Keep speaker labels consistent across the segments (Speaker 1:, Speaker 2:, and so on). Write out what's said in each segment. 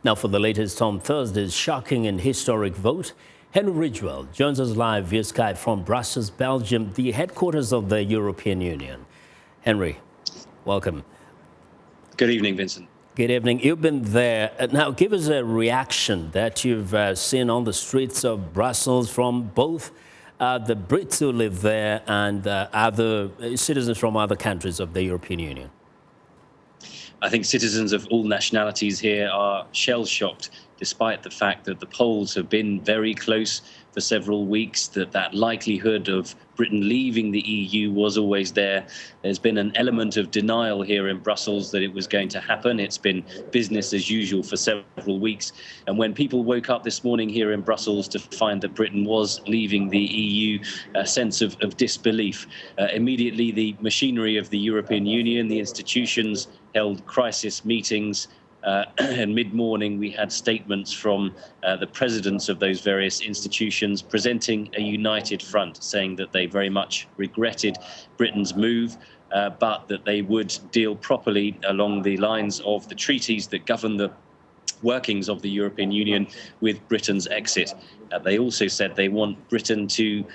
Speaker 1: Now, for the latest on Thursday's shocking and historic vote, Henry Ridgwell joins us live via Skype from Brussels, Belgium, the headquarters of the European Union. Henry, welcome.
Speaker 2: Good evening, Vincent.
Speaker 1: Good evening. You've been there. Now, give us a reaction that you've seen on the streets of Brussels from both the Brits who live there and other citizens from other countries of the European Union.
Speaker 2: I think citizens of all nationalities here are shell-shocked, despite the fact that the polls have been very close for several weeks, that likelihood of Britain leaving the EU was always there. There's been an element of denial here in Brussels that it was going to happen. It's been business as usual for several weeks. And when people woke up this morning here in Brussels to find that Britain was leaving the EU, a sense of disbelief. Immediately, the machinery of the European Union, the institutions, held crisis meetings. And mid-morning, we had statements from the presidents of those various institutions presenting a united front, saying that they very much regretted Britain's move, but that they would deal properly along the lines of the treaties that govern the workings of the European Union with Britain's exit. They also said they want Britain to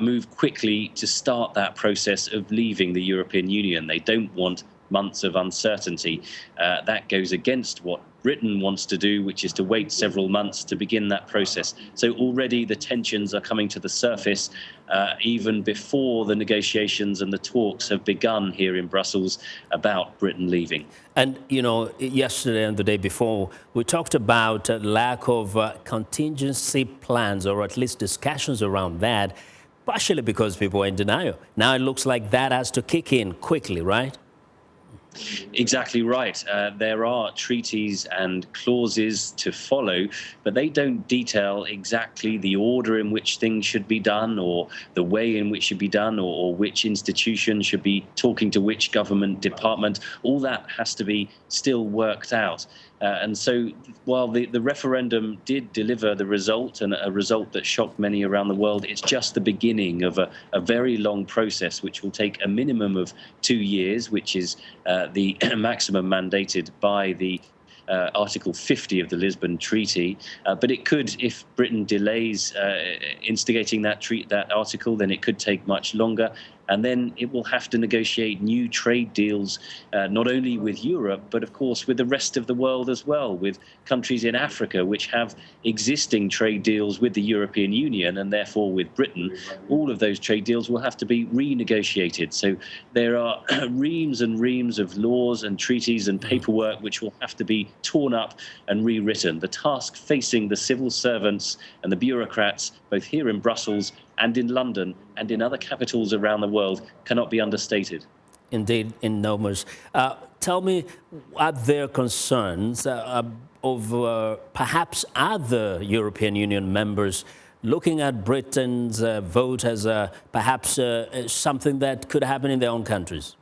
Speaker 2: move quickly to start that process of leaving the European Union. They don't want months of uncertainty. That goes against what Britain wants to do, which is to wait several months to begin that process. So already the tensions are coming to the surface, even before the negotiations and the talks have begun here in Brussels about Britain leaving.
Speaker 1: And, you know, yesterday and the day before, we talked about lack of contingency plans, or at least discussions around that, partially because people were in denial. Now it looks like that has to kick in quickly, right?
Speaker 2: Exactly right. There are treaties and clauses to follow, but they don't detail exactly the order in which things should be done, or the way in which should be done, or which institution should be talking to which government department. All that has to be still worked out. And so while the referendum did deliver the result, and a result that shocked many around the world, it's just the beginning of a very long process, which will take a minimum of 2 years, which is the maximum mandated by the Article 50 of the Lisbon Treaty. But it could, if Britain delays instigating that article, then it could take much longer. And then it will have to negotiate new trade deals, not only with Europe, but of course with the rest of the world as well, with countries in Africa which have existing trade deals with the European Union and therefore with Britain. All of those trade deals will have to be renegotiated. So there are reams and reams of laws and treaties and paperwork which will have to be torn up and rewritten. The task facing the civil servants and the bureaucrats, both here in Brussels and in London and in other capitals around the world, cannot be understated.
Speaker 1: Indeed, enormous. Tell me, are there concerns of perhaps other European Union members looking at Britain's vote as perhaps something that could happen in their own countries?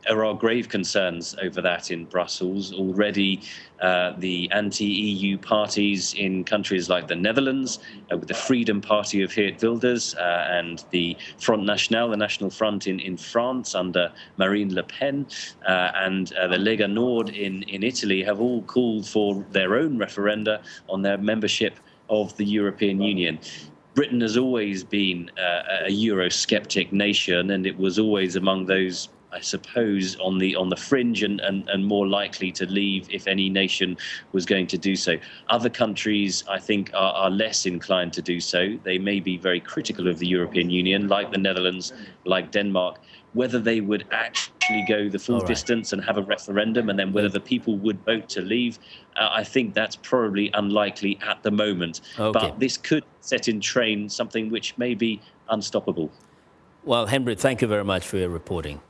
Speaker 2: There are grave concerns over that in Brussels. Already, the anti-EU parties in countries like the Netherlands, with the Freedom Party of Geert Wilders, and the Front National, the National Front in France under Marine Le Pen, and the Lega Nord in Italy, have all called for their own referenda on their membership of the European Union. Britain has always been a Eurosceptic nation, and it was always among those, I suppose, on the fringe and more likely to leave if any nation was going to do so. Other countries, I think, are less inclined to do so. They may be very critical of the European Union, like the Netherlands, like Denmark. Whether they would actually go the full distance and have a referendum, and then whether the people would vote to leave, I think that's probably unlikely at the moment. But this could set in train something which may be unstoppable.
Speaker 1: Well, Henry, thank you very much for your reporting.